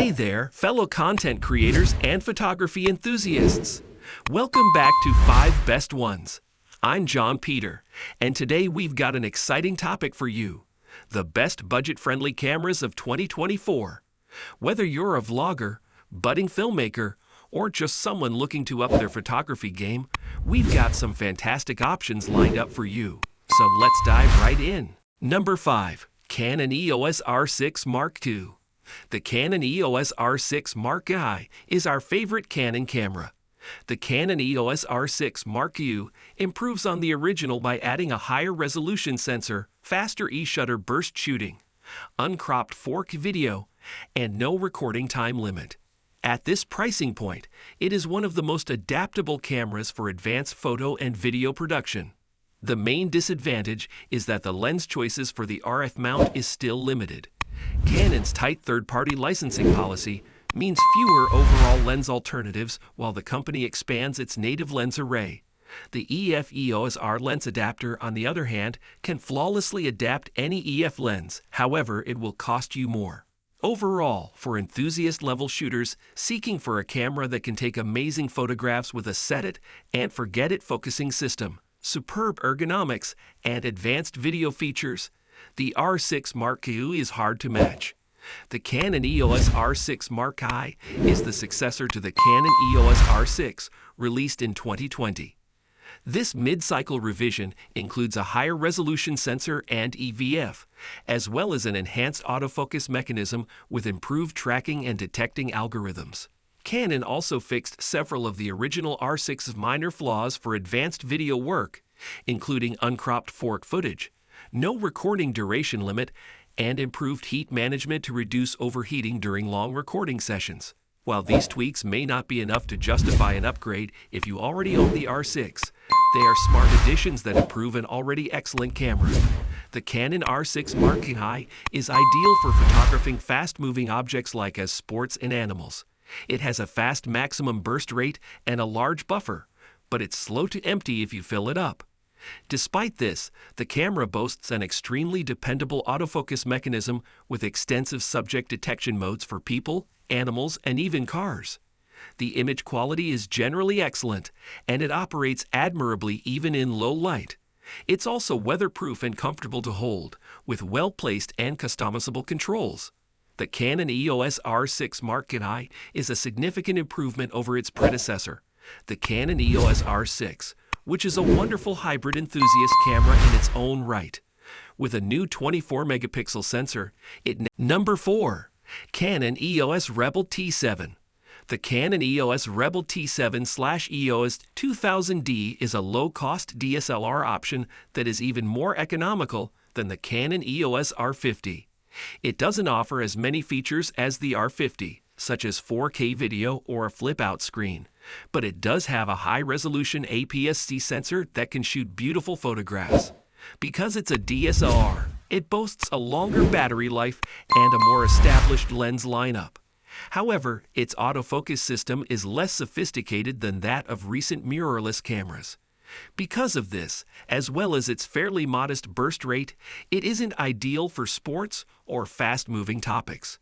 Hey there, fellow content creators and photography enthusiasts. Welcome back to 5 Best Ones. I'm John Peter, and today we've got an exciting topic for you. The best budget-friendly cameras of 2024. Whether you're a vlogger, budding filmmaker, or just someone looking to up their photography game, we've got some fantastic options lined up for you. So let's dive right in. Number 5. Canon EOS R6 Mark II. The Canon EOS R6 Mark I is our favorite Canon camera. The Canon EOS R6 Mark II improves on the original by adding a higher resolution sensor, faster e-shutter burst shooting, uncropped 4K video, and no recording time limit. At this pricing point, it is one of the most adaptable cameras for advanced photo and video production. The main disadvantage is that the lens choices for the RF mount is still limited. Canon's tight third-party licensing policy means fewer overall lens alternatives while the company expands its native lens array. The EF EOS R lens adapter, on the other hand, can flawlessly adapt any EF lens, however, it will cost you more. Overall, for enthusiast-level shooters seeking for a camera that can take amazing photographs with a set-it-and-forget-it focusing system, superb ergonomics, and advanced video features, the R6 Mark II is hard to match. The Canon EOS R6 Mark I is the successor to the Canon EOS R6, released in 2020. This mid-cycle revision includes a higher resolution sensor and EVF, as well as an enhanced autofocus mechanism with improved tracking and detecting algorithms. Canon also fixed several of the original R6's minor flaws for advanced video work, including uncropped 4K footage, no recording duration limit, and improved heat management to reduce overheating during long recording sessions. While these tweaks may not be enough to justify an upgrade if you already own the R6, they are smart additions that improve an already excellent camera. The Canon R6 Mark I is ideal for photographing fast-moving objects like as sports and animals. It has a fast maximum burst rate and a large buffer, but it's slow to empty if you fill it up. Despite this, the camera boasts an extremely dependable autofocus mechanism with extensive subject detection modes for people, animals, and even cars. The image quality is generally excellent, and it operates admirably even in low light. It's also weatherproof and comfortable to hold, with well-placed and customizable controls. The Canon EOS R6 Mark I is a significant improvement over its predecessor, the Canon EOS R6, which is a wonderful hybrid enthusiast camera in its own right. With a new 24-megapixel sensor, Number 4. Canon EOS Rebel T7. The Canon EOS Rebel T7/EOS 2000D is a low-cost DSLR option that is even more economical than the Canon EOS R50. It doesn't offer as many features as the R50, such as 4K video or a flip-out screen, but it does have a high-resolution APS-C sensor that can shoot beautiful photographs. Because it's a DSLR, it boasts a longer battery life and a more established lens lineup. However, its autofocus system is less sophisticated than that of recent mirrorless cameras. Because of this, as well as its fairly modest burst rate, it isn't ideal for sports or fast-moving topics.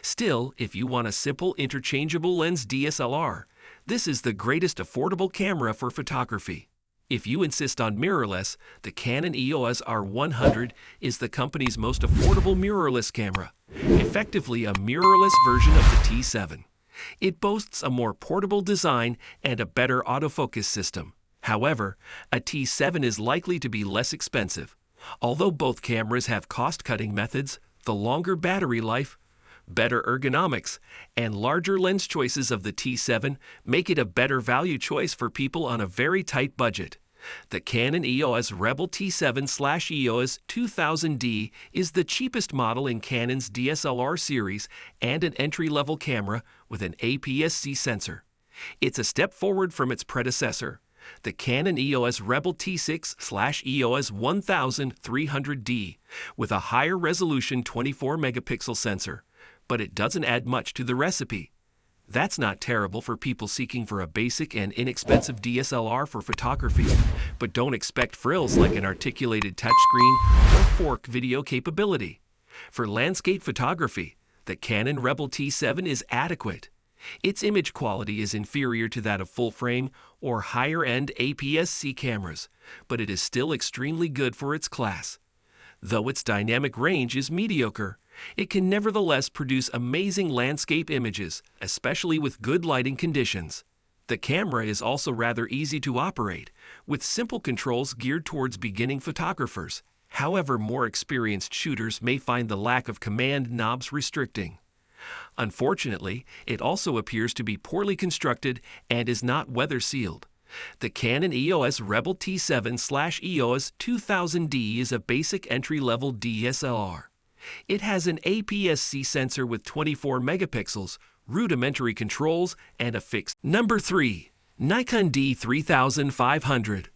Still, if you want a simple interchangeable lens DSLR, this is the greatest affordable camera for photography. If you insist on mirrorless, the Canon EOS R100 is the company's most affordable mirrorless camera, effectively a mirrorless version of the T7. It boasts a more portable design and a better autofocus system. However, a T7 is likely to be less expensive. Although both cameras have cost-cutting methods, the longer battery life, better ergonomics, and larger lens choices of the T7 make it a better value choice for people on a very tight budget. The Canon EOS Rebel T7/EOS 2000D is the cheapest model in Canon's DSLR series and an entry-level camera with an APS-C sensor. It's a step forward from its predecessor, the Canon EOS Rebel T6/EOS 1300D, with a higher resolution 24-megapixel sensor, but it doesn't add much to the recipe. That's not terrible for people seeking for a basic and inexpensive DSLR for photography, but don't expect frills like an articulated touchscreen or 4K video capability. For landscape photography, The Canon Rebel T7 is adequate. Its image quality is inferior to that of full-frame or higher-end APS-C cameras, but it is still extremely good for its class. Though its dynamic range is mediocre, it can nevertheless produce amazing landscape images, especially with good lighting conditions. The camera is also rather easy to operate, with simple controls geared towards beginning photographers. However, more experienced shooters may find the lack of command knobs restricting. Unfortunately, it also appears to be poorly constructed and is not weather-sealed. The Canon EOS Rebel T7/EOS 2000D is a basic entry-level DSLR. It has an APS-C sensor with 24 megapixels, rudimentary controls, and a fixed. Number 3. Nikon D3500.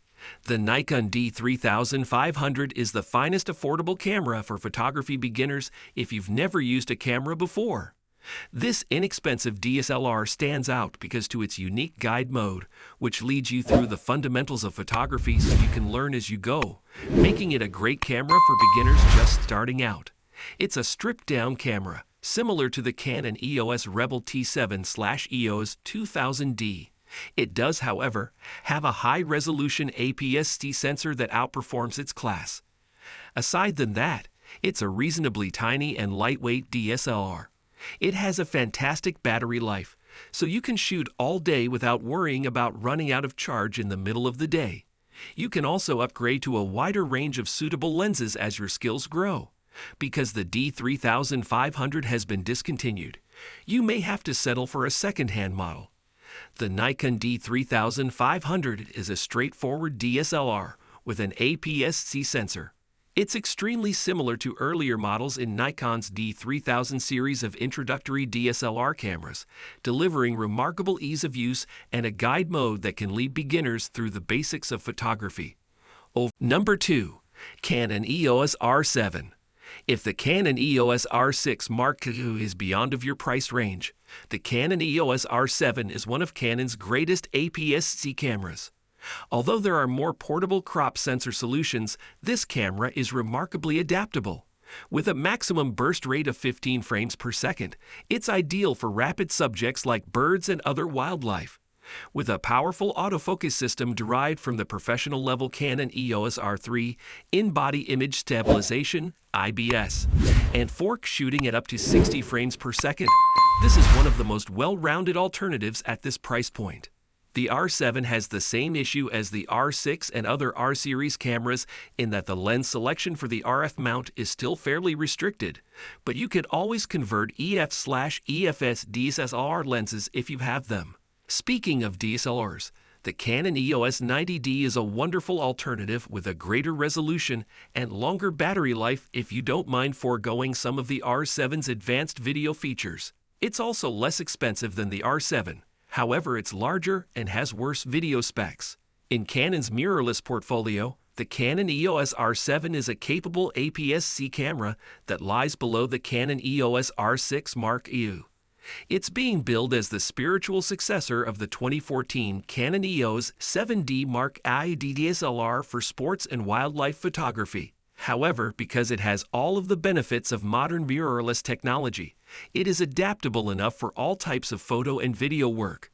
The Nikon D3500 is the finest affordable camera for photography beginners if you've never used a camera before. This inexpensive DSLR stands out because to its unique guide mode, which leads you through the fundamentals of photography so you can learn as you go, making it a great camera for beginners just starting out. It's a stripped-down camera, similar to the Canon EOS Rebel T7/EOS 2000D. It does, however, have a high-resolution APS-C sensor that outperforms its class. Aside from that, it's a reasonably tiny and lightweight DSLR. It has a fantastic battery life, so you can shoot all day without worrying about running out of charge in the middle of the day. You can also upgrade to a wider range of suitable lenses as your skills grow. Because the D3500 has been discontinued, you may have to settle for a second-hand model. The Nikon D3500 is a straightforward DSLR with an APS-C sensor. It's extremely similar to earlier models in Nikon's D3000 series of introductory DSLR cameras, delivering remarkable ease of use and a guide mode that can lead beginners through the basics of photography. Number 2. Canon EOS R7. If the Canon EOS R6 Mark II is beyond of your price range, the Canon EOS R7 is one of Canon's greatest APS-C cameras. Although there are more portable crop sensor solutions, this camera is remarkably adaptable. With a maximum burst rate of 15 frames per second, it's ideal for rapid subjects like birds and other wildlife. With a powerful autofocus system derived from the professional-level Canon EOS R3, in-body image stabilization, IBS, and fork shooting at up to 60 frames per second, this is one of the most well-rounded alternatives at this price point. The R7 has the same issue as the R6 and other R-series cameras in that the lens selection for the RF mount is still fairly restricted, but you can always convert EF/EFS DSLR lenses if you have them. Speaking of DSLRs, the Canon EOS 90D is a wonderful alternative with a greater resolution and longer battery life if you don't mind foregoing some of the R7's advanced video features. It's also less expensive than the R7. However, it's larger and has worse video specs. In Canon's mirrorless portfolio, the Canon EOS R7 is a capable APS-C camera that lies below the Canon EOS R6 Mark II. It's being billed as the spiritual successor of the 2014 Canon EOS 7D Mark I DSLR for sports and wildlife photography. However, because it has all of the benefits of modern mirrorless technology, it is adaptable enough for all types of photo and video work.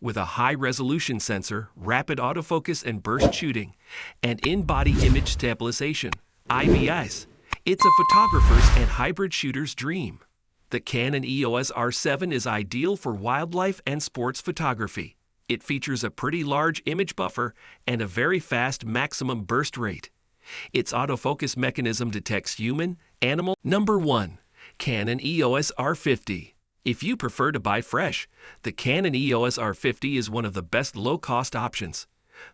With a high-resolution sensor, rapid autofocus and burst shooting, and in-body image stabilization, IBS, it's a photographer's and hybrid shooter's dream. The Canon EOS R7 is ideal for wildlife and sports photography. It features a pretty large image buffer and a very fast maximum burst rate. Its autofocus mechanism detects human, animal. Number 1. Canon EOS R50. If you prefer to buy fresh, the Canon EOS R50 is one of the best low-cost options.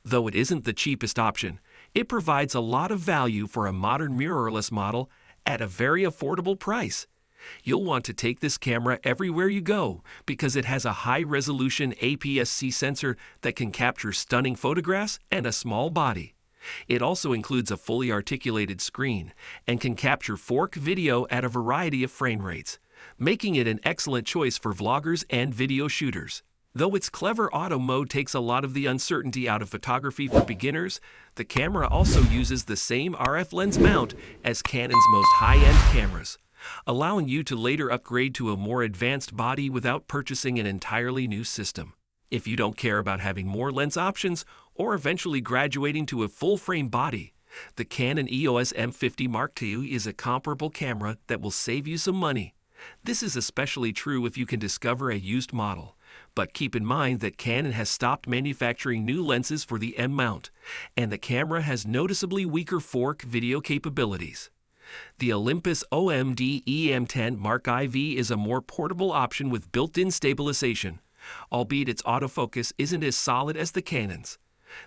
Though it isn't the cheapest option, it provides a lot of value for a modern mirrorless model at a very affordable price. You'll want to take this camera everywhere you go because it has a high-resolution APS-C sensor that can capture stunning photographs and a small body. It also includes a fully articulated screen and can capture 4K video at a variety of frame rates, making it an excellent choice for vloggers and video shooters. Though its clever auto mode takes a lot of the uncertainty out of photography for beginners, the camera also uses the same RF lens mount as Canon's most high-end cameras, allowing you to later upgrade to a more advanced body without purchasing an entirely new system. If you don't care about having more lens options or eventually graduating to a full-frame body, the Canon EOS M50 Mark II is a comparable camera that will save you some money. This is especially true if you can discover a used model. But keep in mind that Canon has stopped manufacturing new lenses for the M mount, and the camera has noticeably weaker 4K video capabilities. The Olympus OMD EM10 Mark IV is a more portable option with built-in stabilization, albeit its autofocus isn't as solid as the Canon's.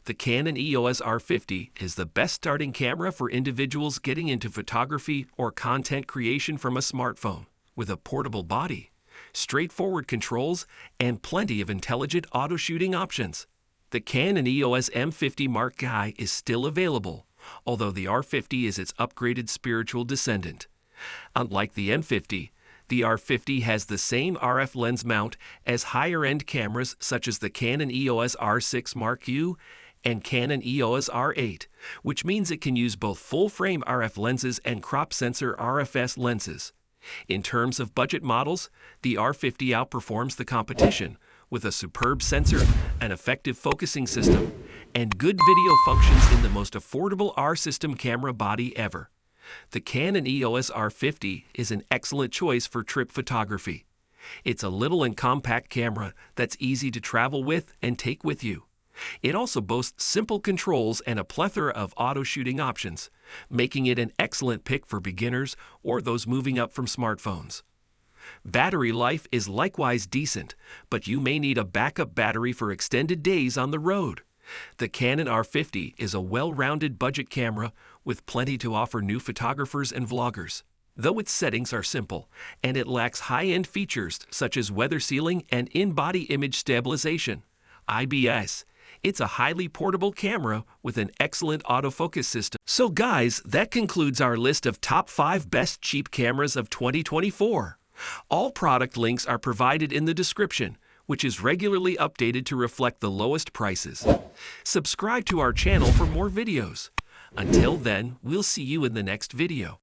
The Canon EOS R50 is the best starting camera for individuals getting into photography or content creation from a smartphone. With a portable body, straightforward controls, and plenty of intelligent auto-shooting options, the Canon EOS M50 Mark I is still available, although the R50 is its upgraded spiritual descendant. Unlike the M50, the R50 has the same RF lens mount as higher-end cameras such as the Canon EOS R6 Mark II and Canon EOS R8, which means it can use both full-frame RF lenses and crop sensor RFS lenses. In terms of budget models, the R50 outperforms the competition with a superb sensor, an effective focusing system, and good video functions in the most affordable R-system camera body ever. The Canon EOS R50 is an excellent choice for trip photography. It's a little and compact camera that's easy to travel with and take with you. It also boasts simple controls and a plethora of auto-shooting options, making it an excellent pick for beginners or those moving up from smartphones. Battery life is likewise decent, but you may need a backup battery for extended days on the road. The Canon R50 is a well-rounded budget camera with plenty to offer new photographers and vloggers. Though its settings are simple, and it lacks high-end features such as weather sealing and in-body image stabilization, IBS, it's a highly portable camera with an excellent autofocus system. So guys, that concludes our list of top 5 best cheap cameras of 2024. All product links are provided in the description, which is regularly updated to reflect the lowest prices. Subscribe to our channel for more videos. Until then, we'll see you in the next video.